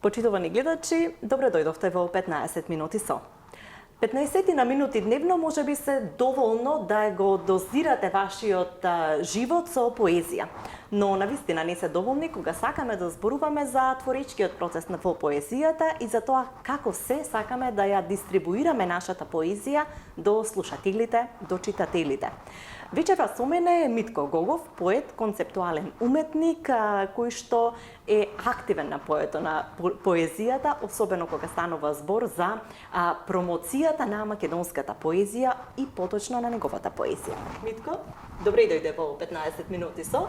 Почитувани гледачи, добре дојдовте во 15 минути со. 15 на минути дневно може би се доволно да го дозирате вашиот живот со поезија. Но навистина не се доволни кога сакаме да зборуваме за творечкиот процес во поезијата и за тоа како се сакаме да ја дистрибуираме нашата поезија до слушателите, до читателите. Вечерва со мене е Митко Гогов, поет, концептуален уметник, кој што е активен на поето на поезијата, особено кога станува збор за промоцијата на македонската поезија и поточно на неговата поезија. Митко, добре дојде во 15 минути со.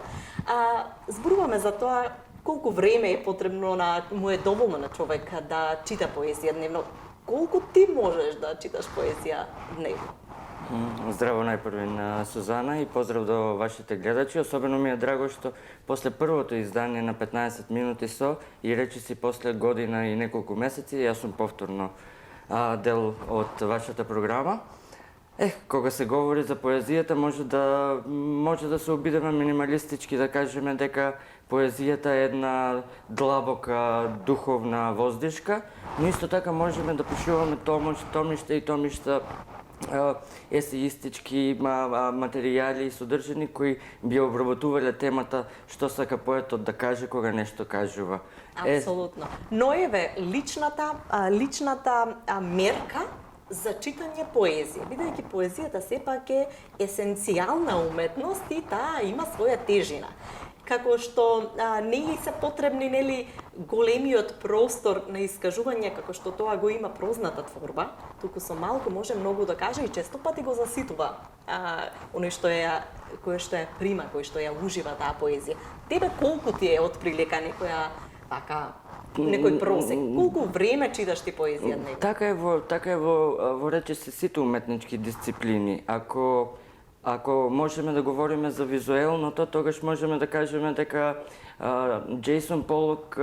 Зборуваме за тоа колку време е потребно му е доволно на човек да чита поезија дневно. Колку ти можеш да читаш поезија дневно? Здраво најпрви на Сузана и поздрав до вашите гледачи. Особено ми е драго што после првото издание на 15 минути со и речиси после година и неколку месеци, јас сум повторно дел од вашата програма. Кога се говори за поезијата, може да се обидеме минималистички да кажеме дека поезијата е една длабока духовна воздишка, но исто така можеме да пишуваме томишта и томишта есеистички материјали и содржини кои би обработувале темата што сака поетот да каже кога нешто кажува. Апсолутно. Но еве личната мерка за читање поезија, бидејќи поезијата сепак е есенцијална уметност и таа има своја тежина. Како што не се потребни големиот простор на искажување, како што тоа го има прозната творба, туку со малку може многу да каже и често пати го заситува оној што ја прима, кој што ја ужива таа поезија. Тебе колку ти е отприлика некој просек? Колку време читаш ти поезија дневно? Така е во речиси сите уметнички дисциплини. Ако можеме да говориме за визуелното, тогаш можеме да кажеме дека Джейсон Полок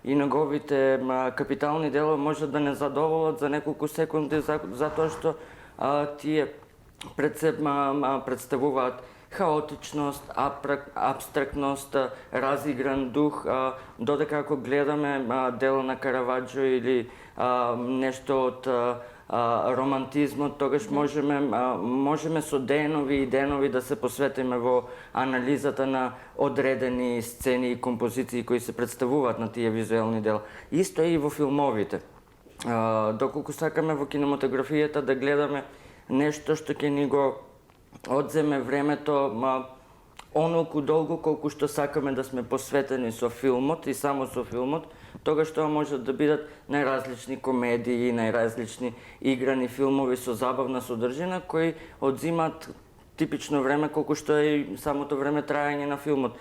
и неговите капитални дела можат да не задоволат за неколку секунди затоа што тие пред се представуваат хаотичност, абстрактност, разигран дух, додека ако гледаме дела на Караваджо или нешто од романтизмот, тогаш можеме со денови и денови да се посветиме во анализата на одредени сцени и композиции кои се представуваат на тие визуелни дела. Исто е и во филмовите. Доколку сакаме во кинематографијата да гледаме нешто што ќе ни го одземе времето онолку долго колку што сакаме да сме посветени со филмот и само со филмот, тогаш тоа може да бидат најразлични комедии, најразлични играни филмови со забавна содржина кои одзимаат типично време колку што е и самото време траење на филмот.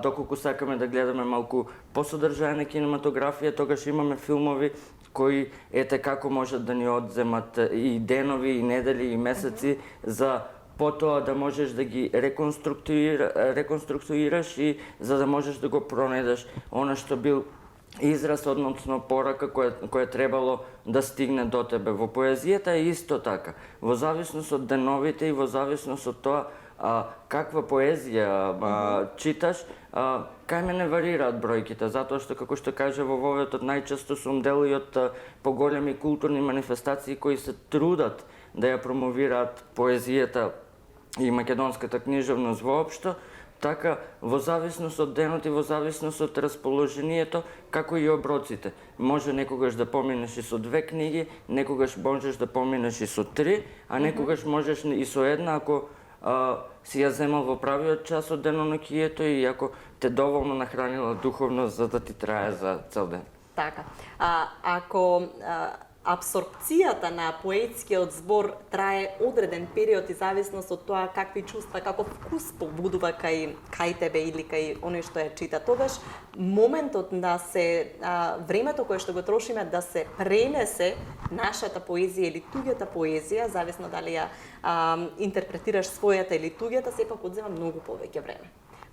Доколку сакаме да гледаме малку посодржајна кинематографија, тогаш имаме филмови кои како можат да ни одземат и денови, и недели, и месеци за потоа да можеш да ги реконструктуираш и за да можеш да го пронајдеш она што бил израз, односно порака која требало да стигне до тебе. Во поезијата е исто така. Во зависност од деновите и во зависност од тоа каква поезија читаш, кај мене варираат бројките, затоа што, како што каже во воветот, најчесто сум дел и од поголеми културни манифестации кои се трудат да ја промовираат поезијата и македонската книжевност воопшто, така во зависност од денот и во зависност од расположението, како и оброците. Може некогаш да поминеш и со 2 книги, некогаш можеш да поминеш и со 3, а некогаш можеш и со една, ако си ја земал во правиот час од денонокието и ако те доволно нахранила духовно за да ти трае за цел ден. Така. Ако апсорбцијата на поетскиот збор трае одреден период и зависност од тоа какви чувства, каков вкус побудува кај тебе или кај оној што ја чита, тогаш моментот да се времето кое што го трошиме да се пренесе нашата поезија или туѓата поезија, зависно дали ја интерпретираш својата или туѓата, сепак одзема многу повеќе време.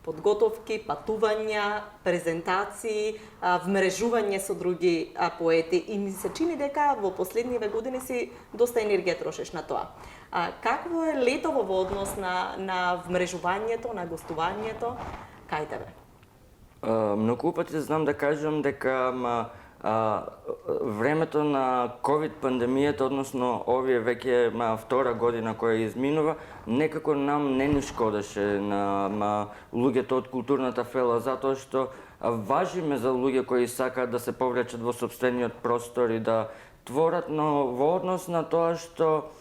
Подготовки, патувања, презентации, вмрежување со други поети и ми се чини дека во последниве години си доста енергија трошиш на тоа. Какво е летово во однос на вмрежувањето, на гостувањето кај тебе? Многу пати знам да кажам дека времето на COVID пандемијата, односно овие веќе втора година која изминува, некако нам не ни шкодеше на луѓето од културната фела, затоа што важиме за луѓе кои сакаат да се повлечат во сопствениот простор и да творат, но во однос на тоа што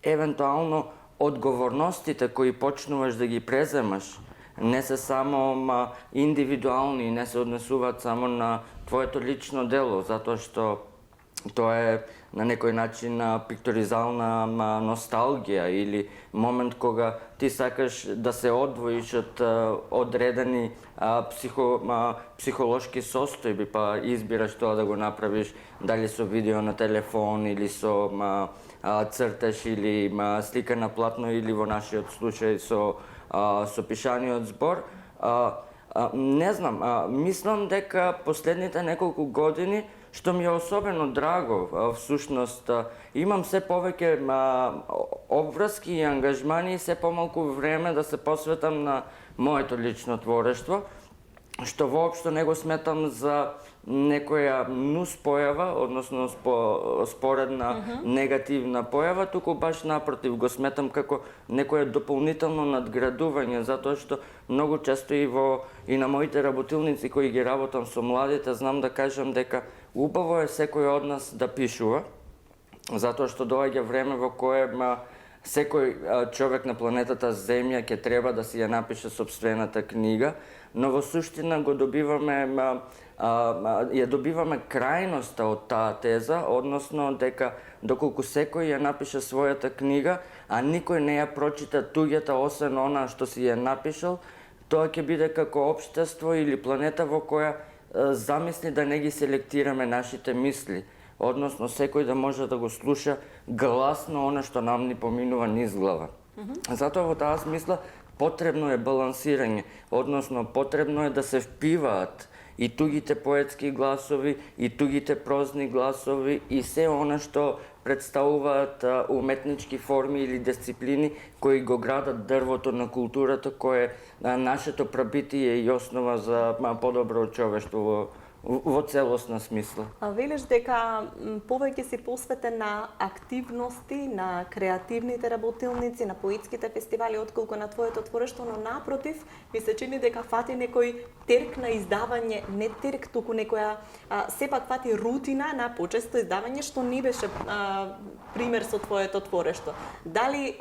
евентуално одговорностите кои почнуваш да ги преземаш не се само индивидуални, не се однесуваат само на твоето лично дело, затоа што тоа е на некој начин пикторизална носталгија или момент кога ти сакаш да се одвоиш од одредени психолошки состојби, па избираш тоа да го направиш дали со видео на телефон или со цртеж или слика на платно или во нашиот случај со пишаниот збор. Не знам, мислам дека последните неколку години, што ми е особено драго, всушност, имам се повеќе обврски и ангажмани и се помалку време да се посветам на моето лично творештво, што воопшто не го сметам за некоја нус појава, односно споредна негативна појава, туку баш напротив го сметам како некое дополнително надградување, затоа што многу често и на моите работилници кои ги работам со младите, знам да кажам дека убаво е секој од нас да пишува, затоа што доаѓа време во кое секој човек на планетата Земја ќе треба да си ја напише сопствената книга, но во суштина го добиваме ја добиваме крајноста од таа теза, односно дека доколку секој ја напише својата книга, а никој не ја прочита туѓата освен она што си ја напишал, тоа ќе биде како општество или планета во која замисли да не ги селектираме нашите мисли, односно секој да може да го слуша гласно она што нам ни поминува низ глава. Затоа во таа смисла потребно е балансирање, односно потребно е да се впиваат и тугите поетски гласови, и тугите прозни гласови, и се она што представуваат уметнички форми или дисциплини кои го градат дрвото на културата, кое е нашето прабитие и основа за подобро човештво во целосна смисла. Велиш дека повеќе си посветен на активности, на креативните работилници, на поетските фестивали, отколку на твоето творештво, но напротив, ми се чини дека фати некој терк на издавање, не терк, туку некоја сепак фати рутина на почесто издавање, што не беше пример со твоето творештво. Дали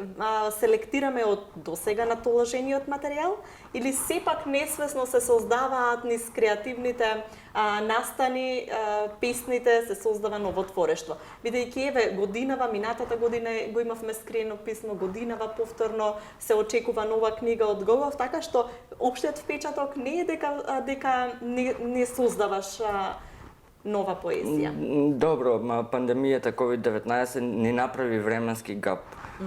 селектираме од досега натоложениот материјал, или сепак несвесно се создаваат низ креативните настани, песните, се создава ново творештво. Бидејќи еве годинава, минатата година го имавме скриено писмо, годинава повторно се очекува нова книга од Гогов, така што општиот впечаток не е дека не создаваш нова поезија. Добро, пандемијата COVID-19 ни направи временски гап.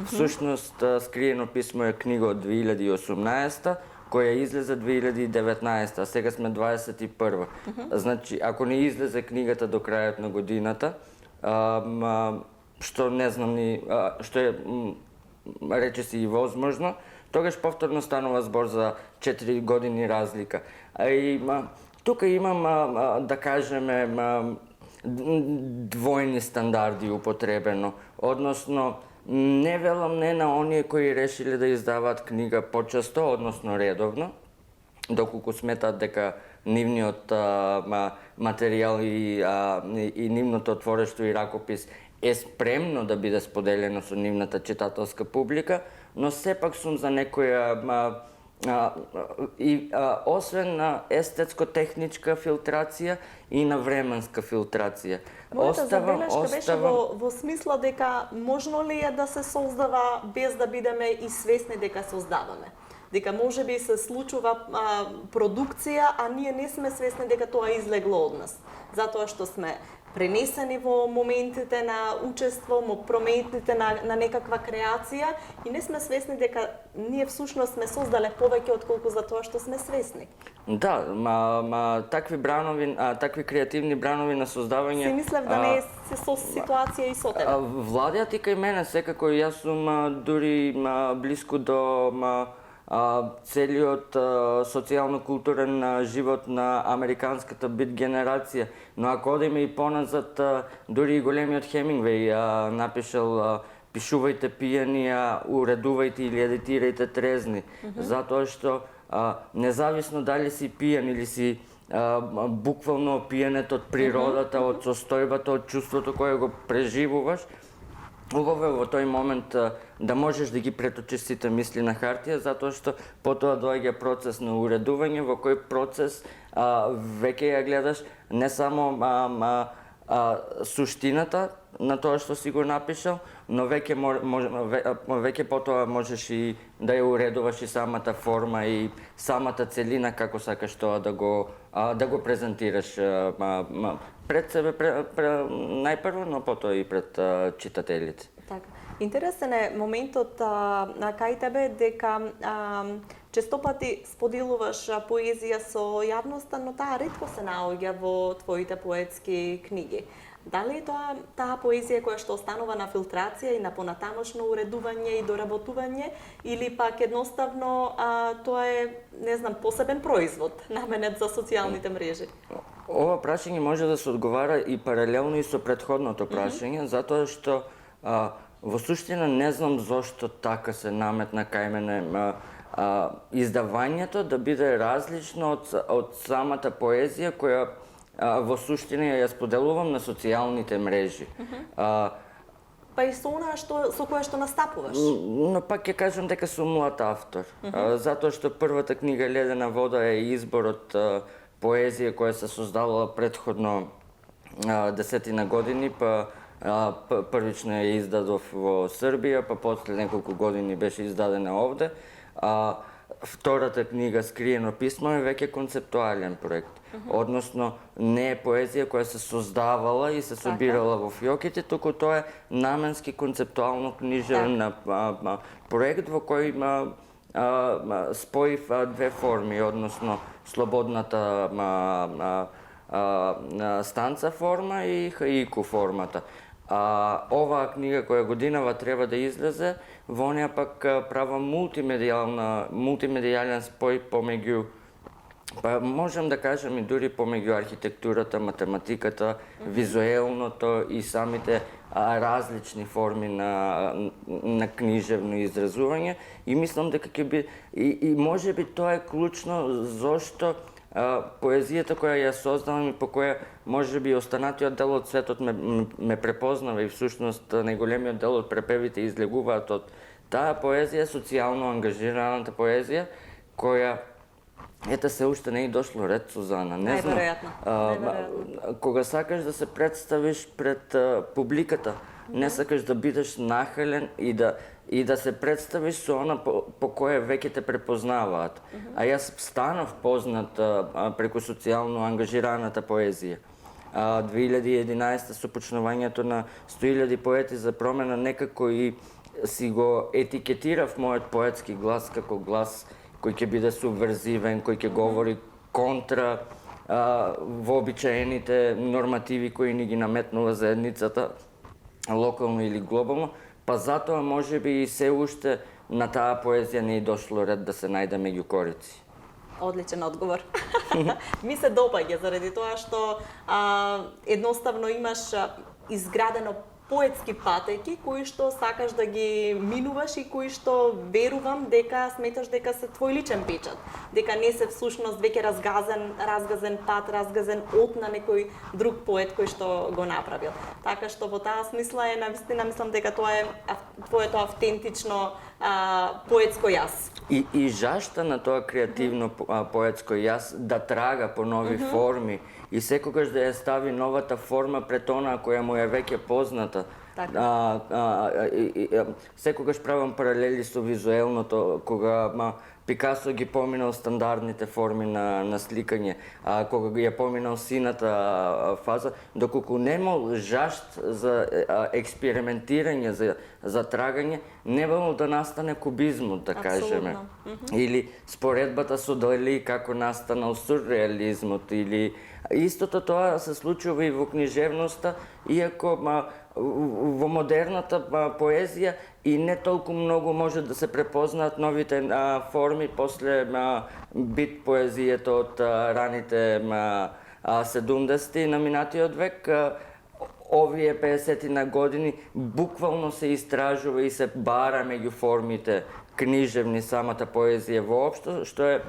Всушност, скриено писмо е книга од 2018 која излезе 2019, а сега сме 21. Значи, ако не излезе книгата до крајот на годината, што не знам ни, што е рече си и возможно, тогаш повторно станува збор за 4 години разлика. И тука имам, да кажеме, двојни стандарди употребено, односно, не велам не на оние кои решиле да издаваат книга почесто, односно редовно, доколку сметаат дека нивниот материјал и нивното творештво и ракопис е спремно да биде споделено со нивната читателска публика, но сепак сум за некоја освен на естетско-техничка филтрација и на временска филтрација. Мојата забелешка беше во смисла дека можно ли е да се создава без да бидеме и свесни дека создаваме. Дека можеби се случува продукција, а ние не сме свесни дека тоа излегло од нас. Затоа што сме пренесени во моментите на учество, моментите на некаква креација и не сме свесни дека ние всушност сме создале повеќе отколку за тоа што сме свесни. Да, такви бранови, такви креативни бранови на создавање. Си мислев да не е со ситуација и со тебе. Владеат и кај мене секако, јас сум дури блиску до целиот социјално-културен живот на американската бит генерација. Но ако одиме и поназад, дури и големиот Хемингвеј напишал пишувајте пијани, уредувајте или едитирајте трезни. Затоа што независно дали си пијан или си буквално опијанет од природата, од состојбата, од чувството кое го преживуваш, убаво е во тој момент да можеш да ги преточиш сите мисли на хартија, затоа што потоа доаѓа процес на уредување, во кој процес веќе ја гледаш не само суштината на тоа што си го напишал, но веќе потоа можеш и да ја уредуваш и самата форма и самата целина како сакаш тоа да го презентираш пред себе најпрво, но потоа и пред читателите. Така. Интересен е моментот кај тебе дека често пати споделуваш поезија со јавноста, но таа ретко се наоѓа во твоите поетски книги. Дали е таа поезија која што останува на филтрација и на понатамошно уредување и доработување, или пак едноставно тоа е, не знам, посебен производ наменет за социјалните мрежи? Ова прашање може да се одговара и паралелно и со претходното прашање, затоа што во суштина не знам зошто така се наметна кај мене издавањето да биде различно од самата поезија која во суштина ја споделувам на социјалните мрежи. Па и со она со кое што настапуваш? Но пак ќе кажам дека сум млад автор, затоа што првата книга Ледена вода е избор од поезија која се создавала предходно 10 години, па првично ја издадов во Србија, па после неколку години беше издадена овде. Втората книга Скриено писмо е веќе концептуален проект. Односно, не е поезија која се создавала и се собирала во фиоките, туку тоа е наменски концептуално книжевен проект во кој споив две форми, односно слободната станца форма и хаику формата. Оваа книга која годинава треба да излезе, во неа пак права мултимедијален спој помеѓу, па можам да кажам и дури помеѓу архитектурата, математиката, визуелното и самите различни форми на книжевно изразување, и мислам дека ќе би и можеби тоа е клучно зошто поезијата која ја создавам и по која можеби останатиот дел од светот ме препознава и всушност најголемиот дел од препевите излегуваат од таа поезија, социјално ангажираната поезија, која ете се уште не е дошло ред, Сузана. Не знам. Кога сакаш да се представиш пред публиката, не сакаш да бидеш нахален и да се представиш со она по кое веќе те препознаваат. А јас станав познат преку социјално ангажираната поезија. 2011 со почнувањето на 100.000 поети за промена некако и си го етикетирав мојот поетски глас како глас кој ќе биде субверзивен, кој ќе говори контра вообичаените нормативи кои ни ги наметнува заедницата, локално или глобално, па затоа можеби и се уште на таа поезија не е дошло ред да се најде меѓу корици. Одличен одговор. Ми се допаѓа заради тоа што едноставно имаш изградено поетски патеки кои што сакаш да ги минуваш и кои што верувам дека сметаш дека се твој личен печат, дека не се всушност веќе разгазен пат, разгазен од на некој друг поет кој што го направил. Така што во таа смисла е навистина мислам дека тоа е твоето автентично поетско јас. И жашта на тоа креативно поетско јас да трага по нови форми и секогаш да ја стави новата форма пред онаа која му е веќе позната. Секогаш правам паралели со визуелното, кога Пикасо ги поминал стандардните форми на сликање, кога ги ја поминал сината фаза, доколку немал жашт за експериментирање, за трагање, не бил да настане кубизмот, да кажеме. Или споредбата со Дали како настанал сурреализмот, или истото тоа се случува и во книжевноста, иако во модерната поезија и не толку многу може да се препознаат новите форми после бит поезијата од раните 70-ти на минатиот век. Овие 50 години буквално се истражува и се бара меѓу формите книжевни, самата поезија воопшто, што е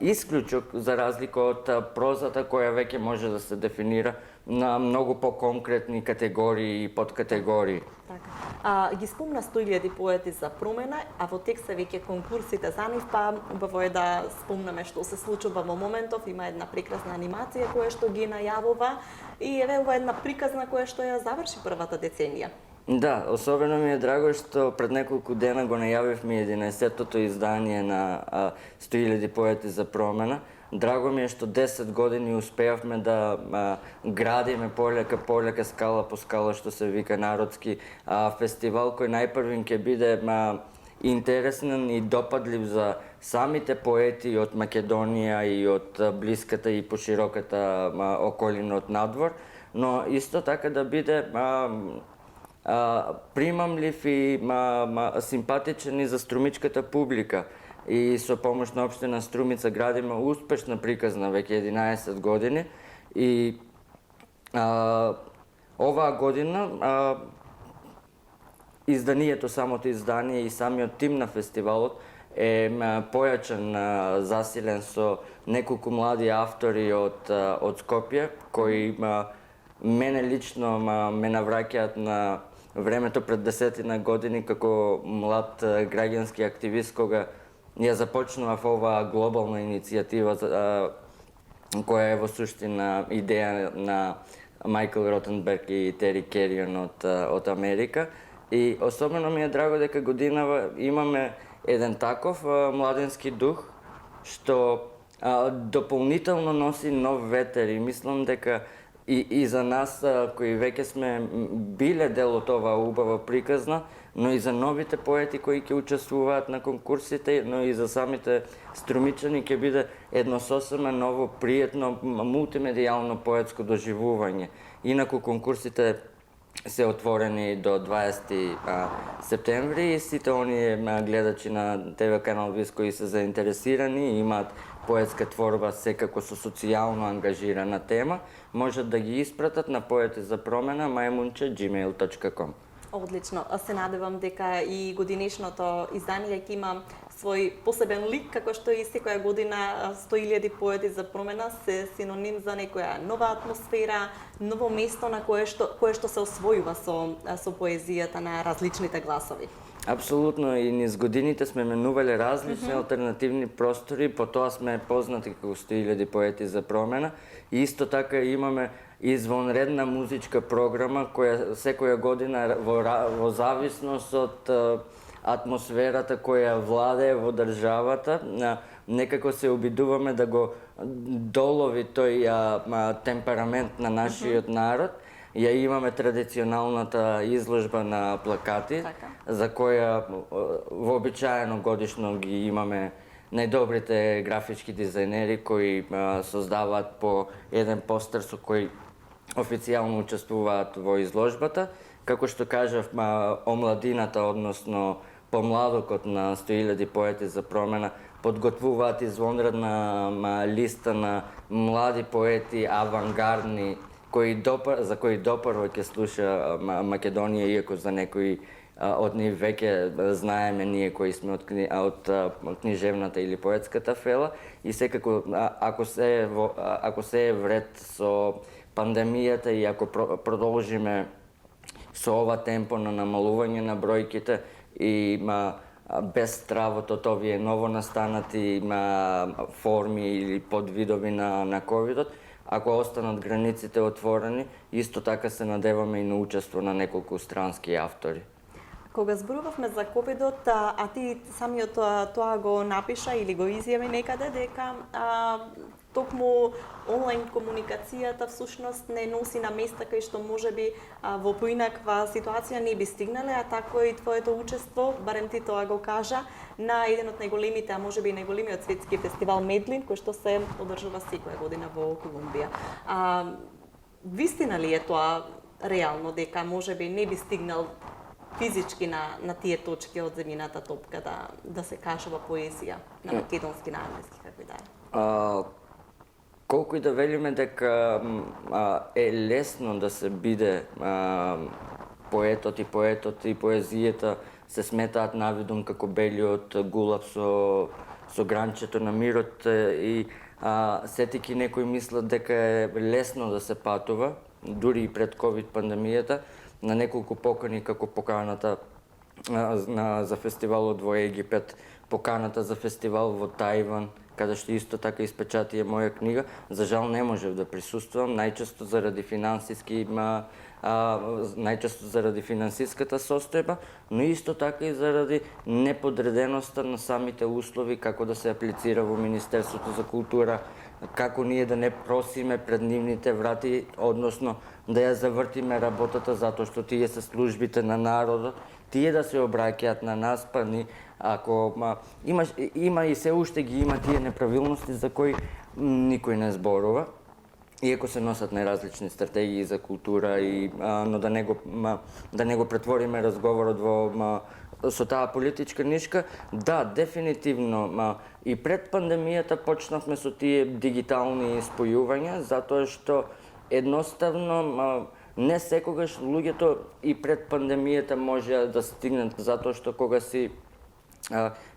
исклучок за разлика од прозата која веќе може да се дефинира на многу поконкретни категории и подкатегории. Така. Ги спомна 100.000 поети за промена, а во текст се веќе конкурсите за нив, па убаво е да спомнаме што се случува во моментов. Има една прекрасна анимација која што ги најавува и еве ова една приказна која што ја заврши првата деценија. Да, особено ми е драго што пред неколку дена го најавивме 11-тото издание на 100.000 поети за промена. Драго ми е што 10 години успеавме да градиме полека, скала по скала, што се вика народски фестивал, кој најпрвин ќе биде интересен и допадлив за самите поети од Македонија и од блиската и пошироката околина од надвор, но исто така да биде примамлив и симпатичен и за струмичката публика. И со помош на општина Струмица градиме успешна приказна веќе 11 години. И оваа година изданието, самото издание и самиот тим на фестивалот е појачен, засилен со неколку млади автори од Скопје, кои мене лично ме навраќаат на времето пред 10 години како млад граѓански активист, кога ја започнував оваа глобална иницијатива која е во суштина идеја на Майкл Ротенберг и Тери Керион од Америка. И особено ми е драго дека годинава имаме еден таков младенски дух, што дополнително носи нов ветер и мислам дека и за нас кои веќе сме биле дел од оваа убава приказна, но и за новите поети кои ќе учествуваат на конкурсите, но и за самите струмичани ќе биде едно сосема ново, пријатно, мултимедијално поетско доживување. Инаку конкурсите се отворени до 20 септември и сите оние гледачи на ТВ канал ВИС кои се заинтересирани и имаат поетска творба секако со социјално ангажирана тема, можат да ги испратат на поети за промена maјмунче@gmail.com. Одлично. Се надевам дека и годинешното издание ќе има свој посебен лик, како што и секоја година 100.000 поети за промена се синоним за некоја нова атмосфера, ново место на кое што се освојува со поезијата на различните гласови. Апсолутно, и низ годините сме менувале различни алтернативни простори, по тоа сме познати како 100.000 поети за промена. И исто така имаме извонредна музичка програма која секоја година во зависност од атмосферата која владее во државата, некако се обидуваме да го долови тој темперамент на нашиот народ. Ја имаме традиционалната изложба на плакати, за која вообичаено годишно ги имаме најдобрите графички дизајнери кои создаваат по еден постер со кој официјално учествуваат во изложбата. Како што кажав, омладината, односно помладокот на 100.000 поети за промена подготвуваат извонредна листа на млади поети, авангардни, за кои допрво ќе слуша Македонија, иако за некои од нив веќе знаеме ние кои сме од книжевната или поетската фела. И секако, ако се е вред со пандемијата и ако продолжиме со ова темпо на намалување на бројките и без стравот од овие новонастанати форми или подвидови на ковидот, ако останат границите отворени, исто така се надеваме и на учество на неколку странски автори. Кога зборувавме за ковидот, а ти самиот тоа го напиша или го изјави некаде дека токму онлайн комуникацијата всушност не носи на места кај што можеби во поинаква ситуација не би стигнале, а тако и твоето учество, барем ти тоа го кажа, на еден од најголемите, а можеби и најголемиот светски фестивал Медлин, кој што се одржува секоја година во Колумбија. Вистина ли е тоа? реално дека можеби не би стигнал физички на тие точки од земјината топка да се кажува поезија на македонски, на англиски, како и да е? Колку и да велиме дека е лесно да се биде поетот и поезијата се сметаат навидом како белиот гулав со гранчето на мирот и сетики некои мислат дека е лесно да се патува, дури и пред ковид пандемијата, на неколку покани како поканата за фестивалот во Египет, поканата за фестивал во Тајван, каде што исто така испечати е моја книга. За жал не можев да присуствувам, најчесто заради финансиската состојба, но исто така и заради неподреденоста на самите услови како да се аплицира во Министерството за култура, како ние да не просиме пред нивните врати, односно да ја завртиме работата затоа што тие се службите на народот, тие да се обраќаат на нас, па ни ако има и се уште ги има тие неправилности за кои никој не зборува. Иако се носат најразлични стратегии за култура но да не го претвориме разговорот со таа политичка нишка, да, дефинитивно и пред пандемијата почнавме со тие дигитални спојувања, затоа што едноставно не секогаш луѓето и пред пандемијата може да стигнат, затоа што кога си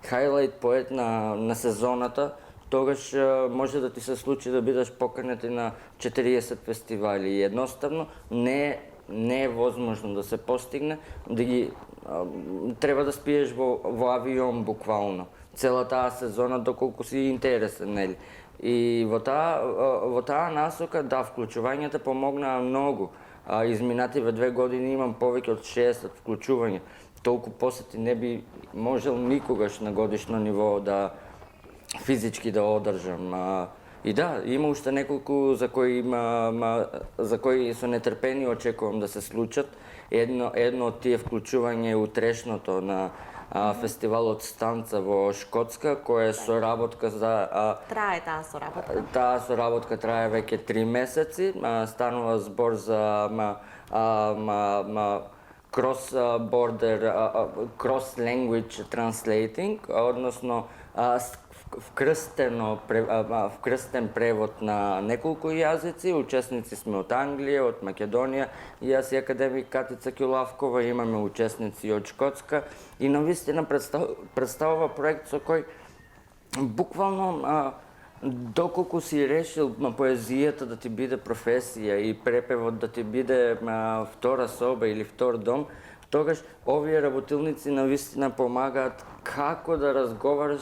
хайлайт поет на сезоната, тогаш може да ти се случи да бидеш поканет и на 40 фестивали и едноставно не е возможно да се постигне, треба да спиеш во авион буквално цела таа сезона доколку си интересен, нели? И во таа насока, да, вклучувањата помогнаа многу. Изминативе 2 години имам повеќе од 60 вклучувања. Толку посети не би можел никогаш на годишно ниво да физички да одржам. И да, има уште неколку за кои со нетрпение очекувам да се случат. Едно од тие вклучување е утрешното на фестивалот Станца во Шкотска, која е соработка за... Трае таа соработка? Таа соработка трае веќе 3 месеци. Станува збор за cross-language translating, односно вкрстен превод на неколку јазици. Учесници сме од Англија, од Македонија, и јас и академик Катица Ќулавкова, имаме учесници од Шкотска и навистина представува проект со кој буквално доколку си решил поезијата да ти биде професија и препевот да ти биде втора соба или втор дом, тогаш овие работилници навистина помагаат како да разговараш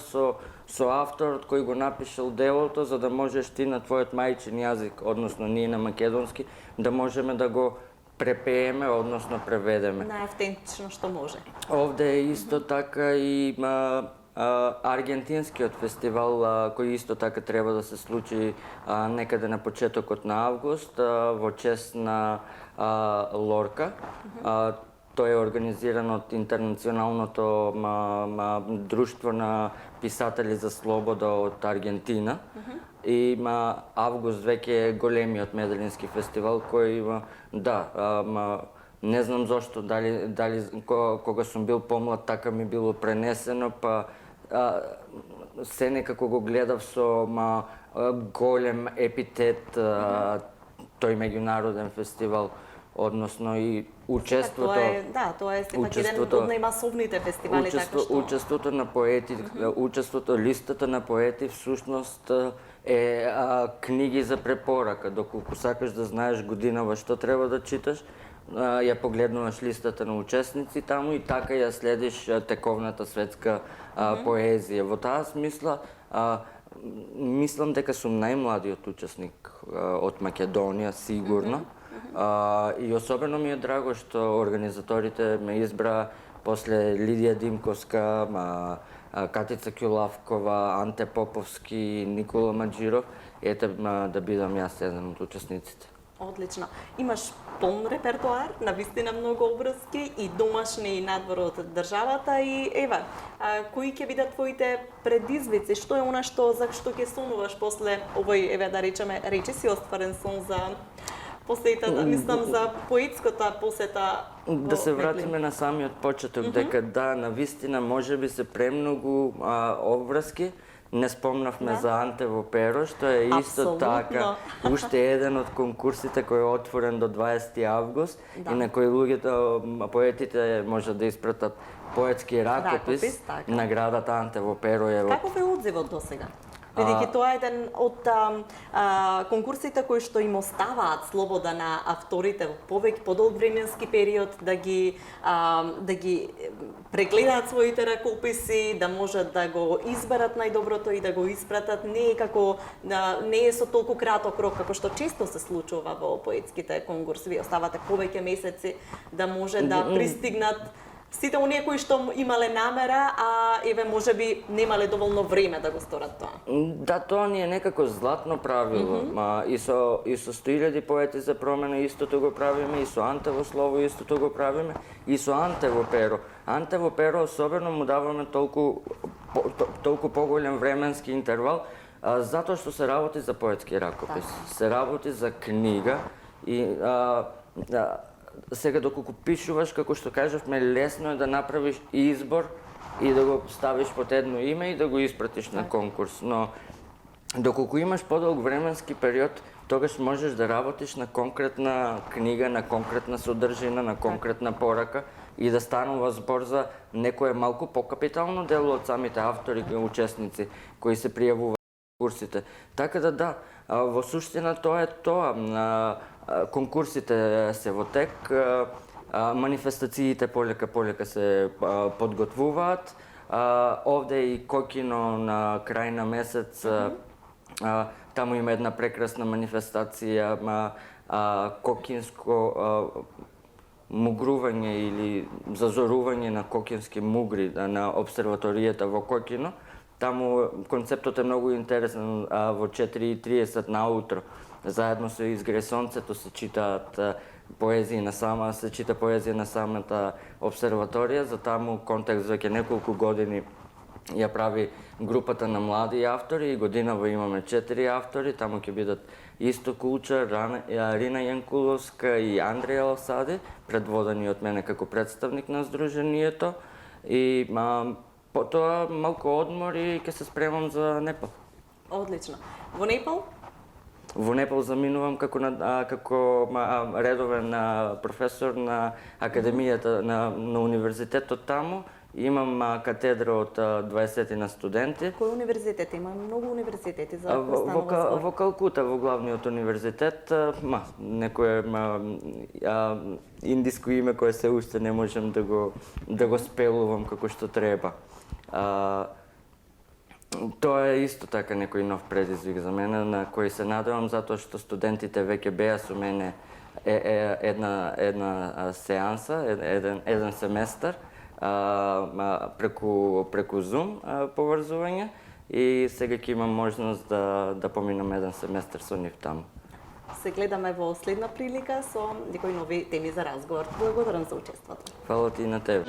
со авторот кој го напишал делото, за да можеш ти на твојот мајчин јазик, односно ние на македонски, да можеме да го препееме, односно преведеме. Најавтентично што може. Овде е исто така и аргентинскиот фестивал, кој исто така треба да се случи некаде на почетокот на август, во чест на Лорка. Тој е организиран од Интернационалното друштво на писатели за слобода од Аргентина. И август веќе е големиот Меделински фестивал кој не знам зошто, дали кога сум бил помлад така ми било пренесено, па се некако го гледав со голем епитет тој меѓународен фестивал, односно и учеството. Тоа е сепак еден од најмасовните фестивали, така што учеството на поети, листата на поети всушност е книги за препорака. Доколку сакаш да знаеш годинава што треба да читаш, ја погледнуваш листата на учесници таму и така ја следиш тековната светска поезија. Во таа смисла, мислам дека сум најмладиот учесник од Македонија, сигурно. И особено ми е драго што организаторите ме избра после Лидија Димковска, Катица Ќулавкова, Анте Поповски, Никола Маџиров, да бидам јас еден од учесниците. Одлично. Имаш полн репертоар, навистина многу обврски и домашни и надвор од државата, и ева, кои ќе бидат твоите предизвици? Што е она за што ќе сонуваш после овој, да речеме, речиси остварен сон за посетата, мислам за поетската посета Да се во Метлин. вратиме на самиот почеток, дека да, навистина можеби се премногу обврски. Не спомнавме Да. за Антево перо, што е исто Апсолутно. така уште еден од конкурсите кој е отворен до 20 август Да. и на кој луѓето, поетите може да испратат поетски ракопис. Ракопис, така. Наградата Антево перо е во Каков е одзивот до сега? Бидејќи тоа е еден од конкурсите кои што им оставаат слобода на авторите во повеќе подолг временски период да ги прегледаат своите ракописи, да можат да го изберат најдоброто и да го испратат, не е како не е со толку краток рок како што често се случува во поетските конкурси. Ви оставате повеќе месеци да може да пристигнат сите оние кои што имале намера, а еве можеби немале доволно време да го сторат тоа. Да, тоа ни е некако златно правило. И со 100.000 поети за промена истото го правиме, и со Антево слово истото го правиме, и со Антево перо. Антево перо особено му даваме толку поголем временски интервал, затоа што се работи за поетски ракопис. Се работи за книга и сега доколку пишуваш, како што кажавме, лесно е да направиш избор и да го ставиш под едно име и да го испратиш на конкурс. Но доколку имаш подолг временски период, тогаш можеш да работиш на конкретна книга, на конкретна содржина, на конкретна порака и да станува збор за некое малку покапитално дело од самите автори и учесници кои се пријавуваат на конкурсите. Така да, во суштина тоа е тоа. Конкурсите се во тек, манифестациите полека се подготвуваат. Овде и Кокино на крај на месец, таму има една прекрасна манифестација, кокинско мугрување или зазорување на кокински мугри на обсерваторијата во Кокино. Таму концептот е многу интересен, во 4:30 наутро. Заедно со изгре сонцето се читаат поезии се чита поезија на самата обсерваторија. За таму контекст веќе неколку години ја прави групата на млади автори и годинава имаме 4 автори. Таму ќе бидат Исто Кулчар, Рина Јанкуловска и Андреја Ласади, предводени од мене како представник на Сдруженијето. И потоа малку одмор и ќе се спремам за Непал. Одлично. Во Непал? Во Непал заминувам како редовен професор на академијата на универзитетот таму. Имам катедра од 20 на студенти. Кој универзитет? Има многу универзитети за кој станува збор. Во Калкута, во главниот универзитет, некое индиско име кое се уште не можам да го спелувам како што треба. Тоа е исто така некој нов предизвик за мене, на кој се надевам, затоа што студентите веќе беа со мене една сеанса, еден семестар, преку Zoom поврзување, и сега ќе имам можност да поминам еден семестар со нив таму. Се гледаме во следна прилика со некои нови теми за разговор. Благодарам за учеството. Фала ти и на тебе.